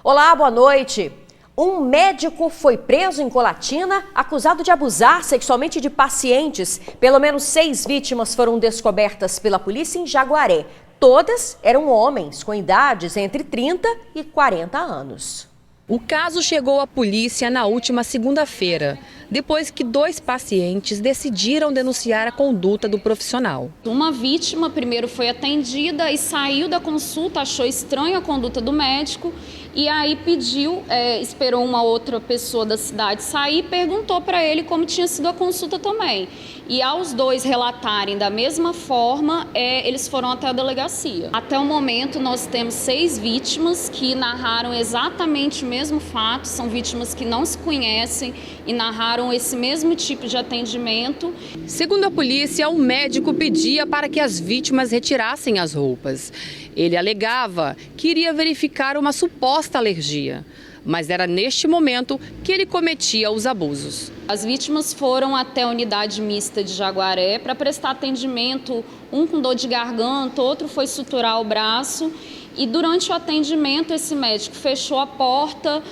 Olá, boa noite. Um médico foi preso em Colatina, acusado de abusar sexualmente de pacientes. Pelo menos 6 vítimas foram descobertas pela polícia em Jaguaré. Todas eram homens com idades entre 30 e 40 anos. O caso chegou à polícia na última segunda-feira, depois que 2 pacientes decidiram denunciar a conduta do profissional. Uma vítima primeiro foi atendida e saiu da consulta, achou estranha a conduta do médico e aí pediu, esperou uma outra pessoa da cidade sair e perguntou para ele como tinha sido a consulta também. E aos 2 relatarem da mesma forma, eles foram até a delegacia. Até o momento nós temos 6 vítimas que narraram exatamente o mesmo fato, são vítimas que não se conhecem e narraram esse mesmo tipo de atendimento. Segundo a polícia, o médico pedia para que as vítimas retirassem as roupas. Ele alegava que iria verificar uma suposta alergia, mas era neste momento que ele cometia os abusos. As vítimas foram até a unidade mista de Jaguaré para prestar atendimento, um com dor de garganta, outro foi suturar o braço. E durante o atendimento, esse médico fechou a porta,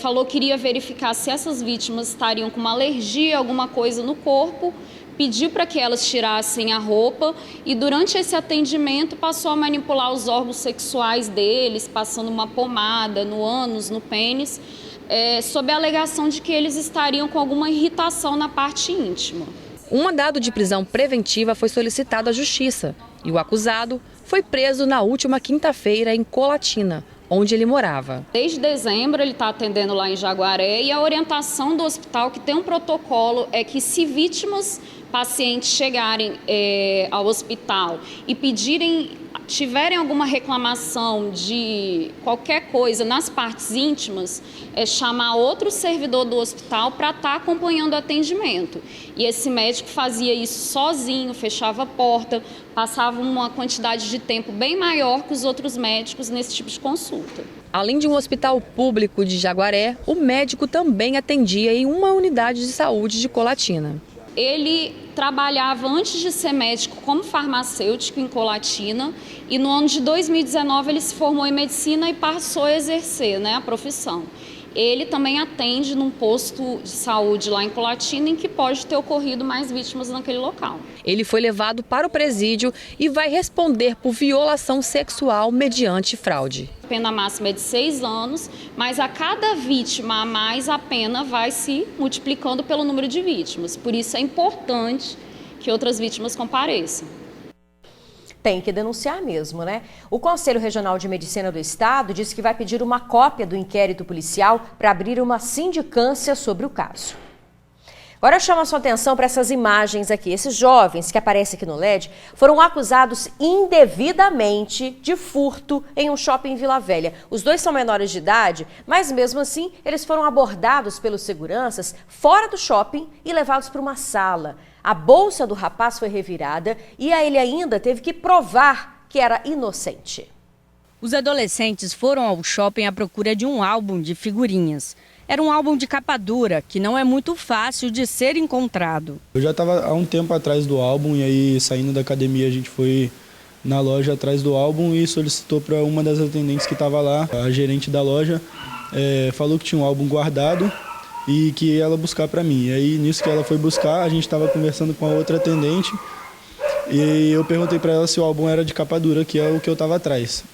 falou que iria verificar se essas vítimas estariam com uma alergia, alguma coisa no corpo, pediu para que elas tirassem a roupa e durante esse atendimento passou a manipular os órgãos sexuais deles, passando uma pomada no ânus, no pênis, sob a alegação de que eles estariam com alguma irritação na parte íntima. Um mandado de prisão preventiva foi solicitado à Justiça e o acusado foi preso na última quinta-feira em Colatina, onde ele morava. Desde dezembro ele está atendendo lá em Jaguaré e a orientação do hospital, que tem um protocolo, é que se vítimas, pacientes chegarem ao hospital e tiverem alguma reclamação de qualquer coisa nas partes íntimas, chamar outro servidor do hospital para estar acompanhando o atendimento. E esse médico fazia isso sozinho, fechava a porta, passava uma quantidade de tempo bem maior que os outros médicos nesse tipo de consulta. Além de um hospital público de Jaguaré, o médico também atendia em uma unidade de saúde de Colatina. Ele trabalhava antes de ser médico como farmacêutico em Colatina e no ano de 2019 ele se formou em medicina e passou a exercer, a profissão. Ele também atende num posto de saúde lá em Colatina em que pode ter ocorrido mais vítimas naquele local. Ele foi levado para o presídio e vai responder por violação sexual mediante fraude. A pena máxima é de 6 anos, mas a cada vítima a mais a pena vai se multiplicando pelo número de vítimas. Por isso é importante que outras vítimas compareçam. Tem que denunciar mesmo, né? O Conselho Regional de Medicina do Estado disse que vai pedir uma cópia do inquérito policial para abrir uma sindicância sobre o caso. Agora eu chamo a sua atenção para essas imagens aqui. Esses jovens que aparecem aqui no LED foram acusados indevidamente de furto em um shopping em Vila Velha. Os 2 são menores de idade, mas mesmo assim eles foram abordados pelos seguranças fora do shopping e levados para uma sala. A bolsa do rapaz foi revirada e ele ainda teve que provar que era inocente. Os adolescentes foram ao shopping à procura de um álbum de figurinhas. Era um álbum de capa dura, que não é muito fácil de ser encontrado. Eu já estava há um tempo atrás do álbum e aí saindo da academia a gente foi na loja atrás do álbum e solicitou para uma das atendentes que estava lá, a gerente da loja, falou que tinha um álbum guardado e que ia ela buscar para mim. E aí nisso que ela foi buscar, a gente estava conversando com a outra atendente e eu perguntei para ela se o álbum era de capa dura, que é o que eu estava atrás.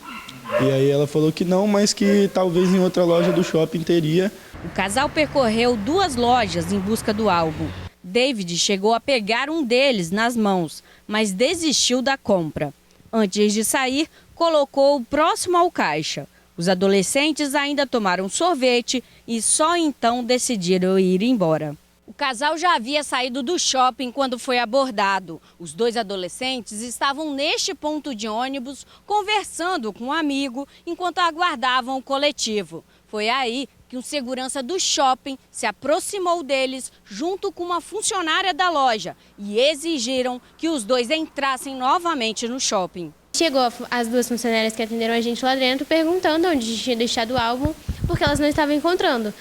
E aí ela falou que não, mas que talvez em outra loja do shopping teria. O casal percorreu 2 lojas em busca do álbum. David chegou a pegar um deles nas mãos, mas desistiu da compra. Antes de sair, colocou-o próximo ao caixa. Os adolescentes ainda tomaram sorvete e só então decidiram ir embora. O casal já havia saído do shopping quando foi abordado. Os 2 adolescentes estavam neste ponto de ônibus conversando com um amigo enquanto aguardavam o coletivo. Foi aí que um segurança do shopping se aproximou deles junto com uma funcionária da loja e exigiram que os 2 entrassem novamente no shopping. Chegou as 2 funcionárias que atenderam a gente lá dentro perguntando onde tinha deixado o álbum, porque elas não estavam encontrando.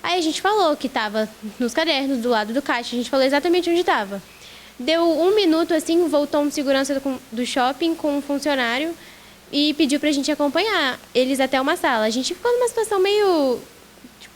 Aí a gente falou que estava nos cadernos do lado do caixa, a gente falou exatamente onde estava. Deu 1 minuto assim, voltou um segurança do shopping com um funcionário e pediu pra gente acompanhar eles até uma sala. A gente ficou numa situação meio,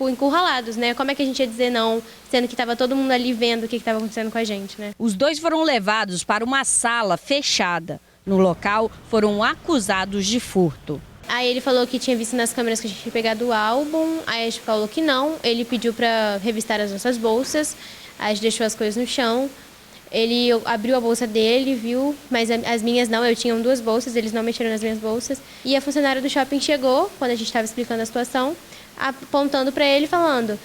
encurralados, né? Como é que a gente ia dizer não, sendo que estava todo mundo ali vendo o que estava acontecendo com a gente, né? Os dois foram levados para uma sala fechada. No local, foram acusados de furto. Aí ele falou que tinha visto nas câmeras que a gente tinha pegado o álbum, aí a gente falou que não. Ele pediu para revistar as nossas bolsas, aí a gente deixou as coisas no chão. Ele abriu a bolsa dele, viu, mas as minhas não, eu tinha 2 bolsas, eles não mexeram nas minhas bolsas. E a funcionária do shopping chegou, quando a gente estava explicando a situação, apontando para ele, falando: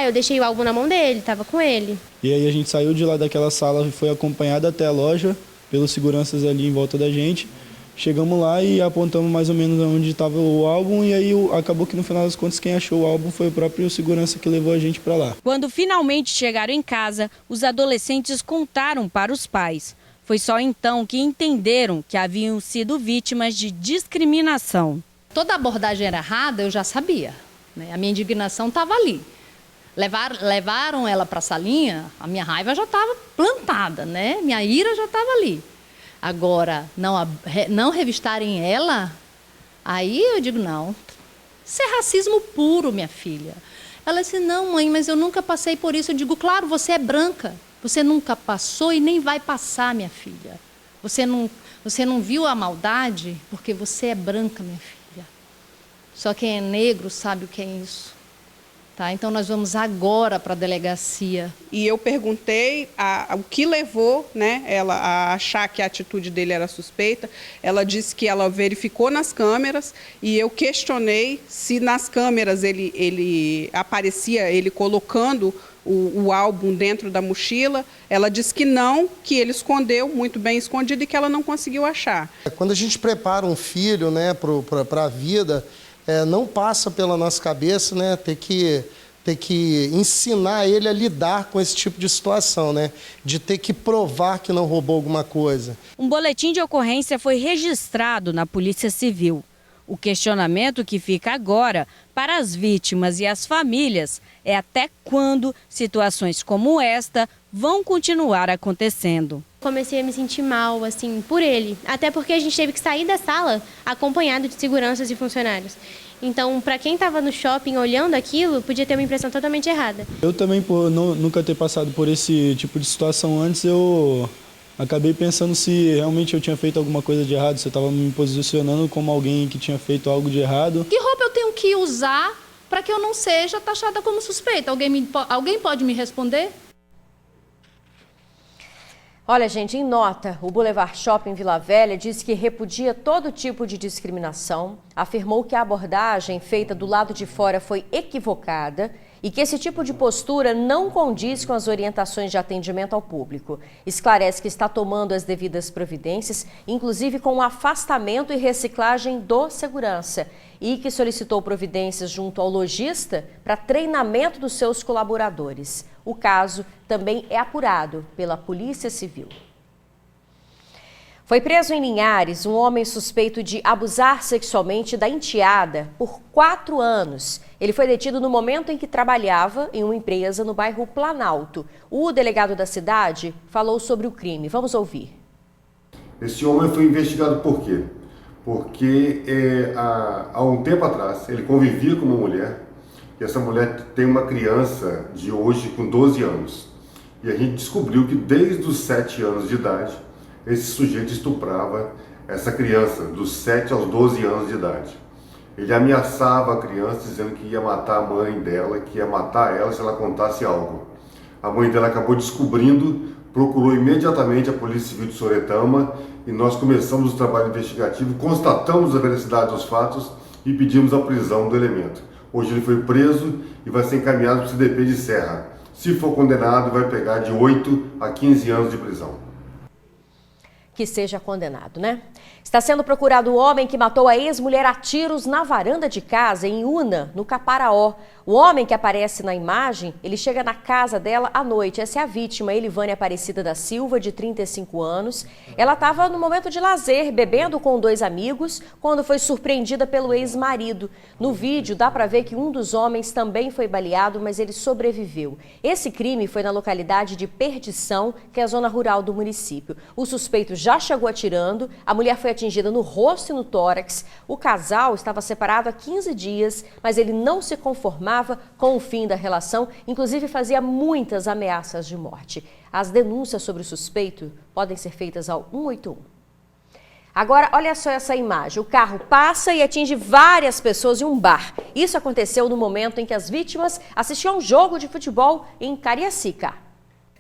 eu deixei o álbum na mão dele, estava com ele. E aí a gente saiu de lá daquela sala e foi acompanhado até a loja pelos seguranças ali em volta da gente. Chegamos lá e apontamos mais ou menos onde estava o álbum e aí acabou que no final das contas quem achou o álbum foi o próprio segurança que levou a gente para lá. Quando finalmente chegaram em casa, os adolescentes contaram para os pais. Foi só então que entenderam que haviam sido vítimas de discriminação. Toda abordagem era errada, eu já sabia, né? A minha indignação estava ali. Levaram ela para a salinha, a minha raiva já estava plantada, né? Minha ira já estava ali. Agora, não revistarem ela, aí eu digo, não, isso é racismo puro, minha filha. Ela disse, não, mãe, mas eu nunca passei por isso. Eu digo, claro, você é branca, você nunca passou e nem vai passar, minha filha. Você não viu a maldade porque você é branca, minha filha. Só quem é negro sabe o que é isso. Tá, então nós vamos agora para a delegacia. E eu perguntei o que levou, né, ela a achar que a atitude dele era suspeita. Ela disse que ela verificou nas câmeras e eu questionei se nas câmeras ele aparecia ele colocando o álbum dentro da mochila. Ela disse que não, que ele escondeu, muito bem escondido, e que ela não conseguiu achar. Quando a gente prepara um filho, né, para a vida, não passa pela nossa cabeça, né, ter que ensinar ele a lidar com esse tipo de situação, né, de ter que provar que não roubou alguma coisa. Um boletim de ocorrência foi registrado na Polícia Civil. O questionamento que fica agora para as vítimas e as famílias é até quando situações como esta vão continuar acontecendo. Comecei a me sentir mal, assim, por ele. Até porque a gente teve que sair da sala acompanhado de seguranças e funcionários. Então, para quem estava no shopping olhando aquilo, podia ter uma impressão totalmente errada. Eu também, por nunca ter passado por esse tipo de situação antes, eu acabei pensando se realmente eu tinha feito alguma coisa de errado, se eu estava me posicionando como alguém que tinha feito algo de errado. Que roupa eu tenho que usar para que eu não seja taxada como suspeita? Alguém pode me responder? Olha, gente, em nota, o Boulevard Shopping Vila Velha disse que repudia todo tipo de discriminação, afirmou que a abordagem feita do lado de fora foi equivocada e que esse tipo de postura não condiz com as orientações de atendimento ao público. Esclarece que está tomando as devidas providências, inclusive com o afastamento e reciclagem do segurança, e que solicitou providências junto ao lojista para treinamento dos seus colaboradores. O caso também é apurado pela Polícia Civil. Foi preso em Linhares um homem suspeito de abusar sexualmente da enteada por 4 anos. Ele foi detido no momento em que trabalhava em uma empresa no bairro Planalto. O delegado da cidade falou sobre o crime. Vamos ouvir. Esse homem foi investigado por quê? Porque há um tempo atrás ele convivia com uma mulher, e essa mulher tem uma criança de hoje com 12 anos. E a gente descobriu que desde os 7 anos de idade, esse sujeito estuprava essa criança, dos 7 aos 12 anos de idade. Ele ameaçava a criança dizendo que ia matar a mãe dela, que ia matar ela se ela contasse algo. A mãe dela acabou descobrindo, procurou imediatamente a Polícia Civil de Soretama e nós começamos o trabalho investigativo, constatamos a veracidade dos fatos e pedimos a prisão do elemento. Hoje ele foi preso e vai ser encaminhado para o CDP de Serra. Se for condenado, vai pegar de 8 a 15 anos de prisão. Que seja condenado, né? Está sendo procurado o homem que matou a ex-mulher a tiros na varanda de casa em Una, no Caparaó. O homem que aparece na imagem, ele chega na casa dela à noite. Essa é a vítima, Elivânia Aparecida da Silva, de 35 anos. Ela estava no momento de lazer, bebendo com 2 amigos, quando foi surpreendida pelo ex-marido. No vídeo dá para ver que um dos homens também foi baleado, mas ele sobreviveu. Esse crime foi na localidade de Perdição, que é a zona rural do município. Os suspeitos já chegou atirando, a mulher foi atingida no rosto e no tórax. O casal estava separado há 15 dias, mas ele não se conformava com o fim da relação, inclusive fazia muitas ameaças de morte. As denúncias sobre o suspeito podem ser feitas ao 181. Agora, olha só essa imagem. O carro passa e atinge várias pessoas em um bar. Isso aconteceu no momento em que as vítimas assistiam a um jogo de futebol em Cariacica.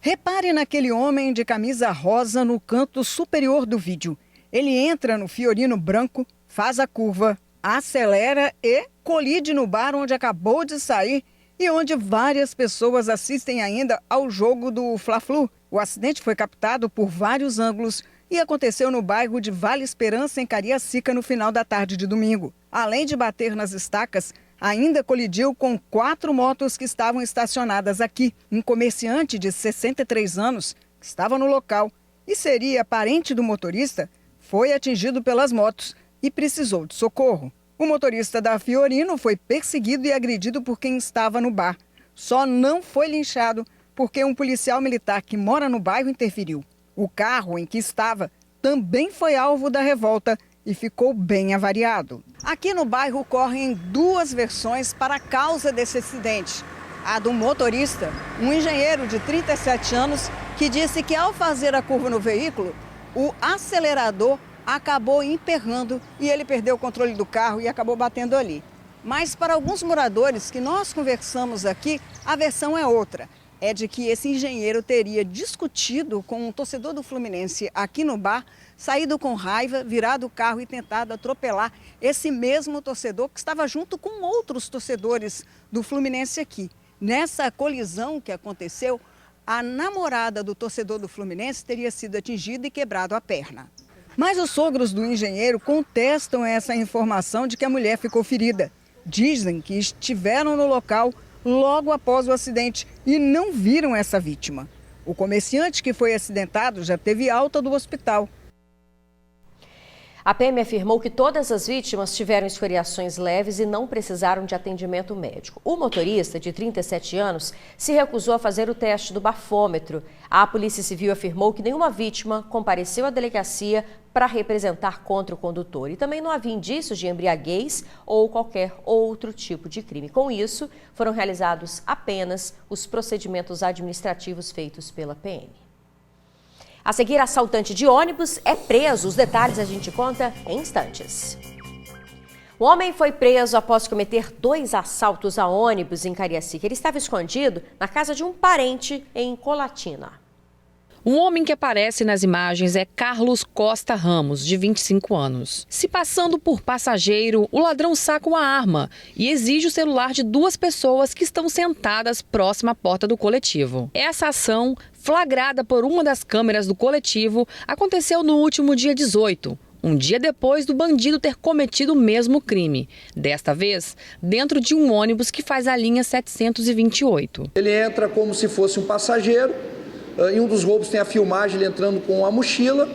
Repare naquele homem de camisa rosa no canto superior do vídeo. Ele entra no Fiorino branco, faz a curva, acelera e colide no bar onde acabou de sair e onde várias pessoas assistem ainda ao jogo do Fla-Flu. O acidente foi captado por vários ângulos e aconteceu no bairro de Vale Esperança, em Cariacica, no final da tarde de domingo. Além de bater nas estacas, ainda colidiu com 4 motos que estavam estacionadas aqui. Um comerciante de 63 anos, que estava no local e seria parente do motorista, foi atingido pelas motos e precisou de socorro. O motorista da Fiorino foi perseguido e agredido por quem estava no bar. Só não foi linchado porque um policial militar que mora no bairro interferiu. O carro em que estava também foi alvo da revolta e ficou bem avariado. Aqui no bairro correm 2 versões para a causa desse acidente. A do motorista, um engenheiro de 37 anos, que disse que ao fazer a curva no veículo, o acelerador acabou emperrando e ele perdeu o controle do carro e acabou batendo ali. Mas para alguns moradores que nós conversamos aqui, a versão é outra. É de que esse engenheiro teria discutido com um torcedor do Fluminense aqui no bar, saído com raiva, virado o carro e tentado atropelar esse mesmo torcedor que estava junto com outros torcedores do Fluminense aqui. Nessa colisão que aconteceu, a namorada do torcedor do Fluminense teria sido atingida e quebrado a perna. Mas os sogros do engenheiro contestam essa informação de que a mulher ficou ferida. Dizem que estiveram no local logo após o acidente e não viram essa vítima. O comerciante que foi acidentado já teve alta do hospital. A PM afirmou que todas as vítimas tiveram escoriações leves e não precisaram de atendimento médico. O motorista, de 37 anos, se recusou a fazer o teste do bafômetro. A Polícia Civil afirmou que nenhuma vítima compareceu à delegacia para representar contra o condutor. E também não havia indícios de embriaguez ou qualquer outro tipo de crime. Com isso, foram realizados apenas os procedimentos administrativos feitos pela PM. A seguir, assaltante de ônibus é preso. Os detalhes a gente conta em instantes. O homem foi preso após cometer 2 assaltos a ônibus em Cariacica. Ele estava escondido na casa de um parente em Colatina. O homem que aparece nas imagens é Carlos Costa Ramos, de 25 anos. Se passando por passageiro, o ladrão saca uma arma e exige o celular de 2 pessoas que estão sentadas próxima à porta do coletivo. Essa ação, flagrada por uma das câmeras do coletivo, aconteceu no último dia 18. Um dia depois do bandido ter cometido o mesmo crime. Desta vez, dentro de um ônibus que faz a linha 728. Ele entra como se fosse um passageiro. Em um dos roubos tem a filmagem, ele entrando com a mochila,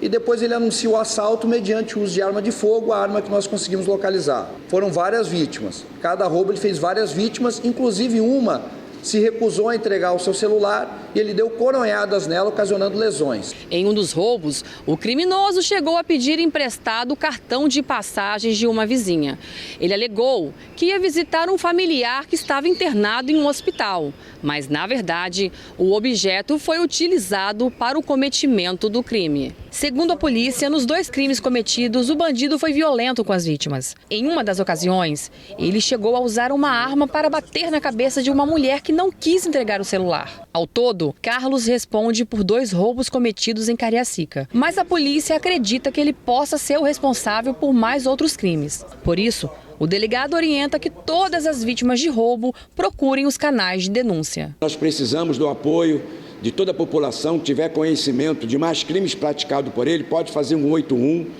e depois ele anuncia o assalto mediante o uso de arma de fogo, a arma que nós conseguimos localizar. Foram várias vítimas. Cada roubo ele fez várias vítimas, inclusive uma se recusou a entregar o seu celular e ele deu coronhadas nela, ocasionando lesões. Em um dos roubos, o criminoso chegou a pedir emprestado o cartão de passagens de uma vizinha. Ele alegou que ia visitar um familiar que estava internado em um hospital, mas, na verdade, o objeto foi utilizado para o cometimento do crime. Segundo a polícia, nos 2 crimes cometidos, o bandido foi violento com as vítimas. Em uma das ocasiões, ele chegou a usar uma arma para bater na cabeça de uma mulher que não quis entregar o celular. Ao todo, Carlos responde por 2 roubos cometidos em Cariacica, mas a polícia acredita que ele possa ser o responsável por mais outros crimes. Por isso, o delegado orienta que todas as vítimas de roubo procurem os canais de denúncia. Nós precisamos do apoio de toda a população que tiver conhecimento de mais crimes praticados por ele, pode fazer um 181.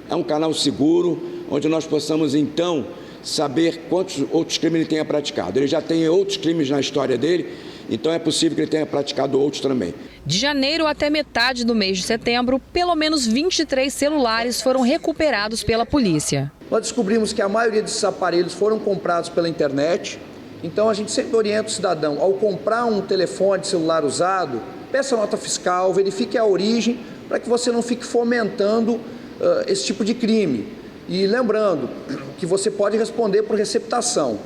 É um canal seguro, onde nós possamos, então, saber quantos outros crimes ele tenha praticado. Ele já tem outros crimes na história dele, então é possível que ele tenha praticado outros também. De janeiro até metade do mês de setembro, pelo menos 23 celulares foram recuperados pela polícia. Nós descobrimos que a maioria desses aparelhos foram comprados pela internet. Então a gente sempre orienta o cidadão, ao comprar um telefone celular usado, peça nota fiscal, verifique a origem, para que você não fique fomentando esse tipo de crime. E lembrando que você pode responder por receptação.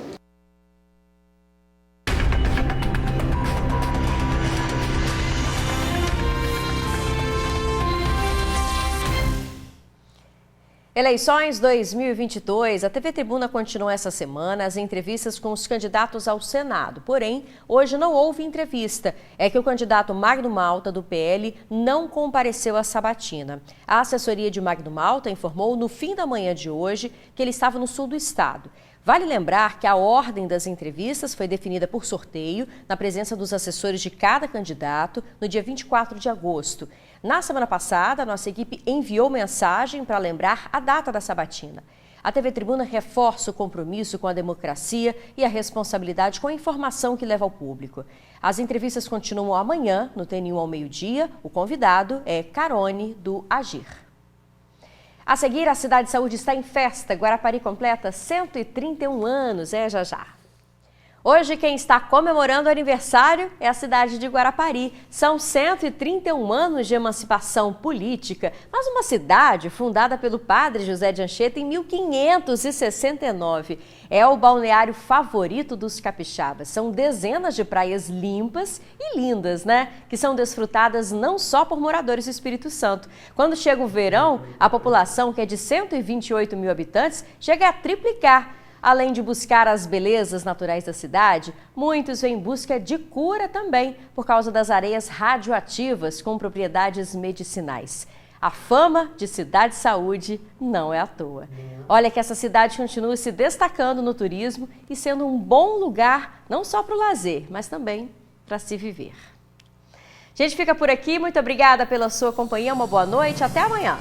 Eleições 2022. A TV Tribuna continua essa semana as entrevistas com os candidatos ao Senado. Porém, hoje não houve entrevista. É que o candidato Magno Malta, do PL, não compareceu à sabatina. A assessoria de Magno Malta informou no fim da manhã de hoje que ele estava no sul do estado. Vale lembrar que a ordem das entrevistas foi definida por sorteio, na presença dos assessores de cada candidato, no dia 24 de agosto. Na semana passada, nossa equipe enviou mensagem para lembrar a data da sabatina. A TV Tribuna reforça o compromisso com a democracia e a responsabilidade com a informação que leva ao público. As entrevistas continuam amanhã, no TN1 ao meio-dia. O convidado é Carone, do Agir. A seguir, a Cidade de Saúde está em festa. Guarapari completa 131 anos, já já. Hoje, quem está comemorando o aniversário é a cidade de Guarapari. São 131 anos de emancipação política, mas uma cidade fundada pelo padre José de Anchieta em 1569. É o balneário favorito dos capixabas. São dezenas de praias limpas e lindas, né? Que são desfrutadas não só por moradores do Espírito Santo. Quando chega o verão, a população, que é de 128 mil habitantes, chega a triplicar. Além de buscar as belezas naturais da cidade, muitos vêm em busca de cura também, por causa das areias radioativas com propriedades medicinais. A fama de Cidade de Saúde não é à toa. Olha que essa cidade continua se destacando no turismo e sendo um bom lugar, não só para o lazer, mas também para se viver. A gente fica por aqui, muito obrigada pela sua companhia, uma boa noite, até amanhã.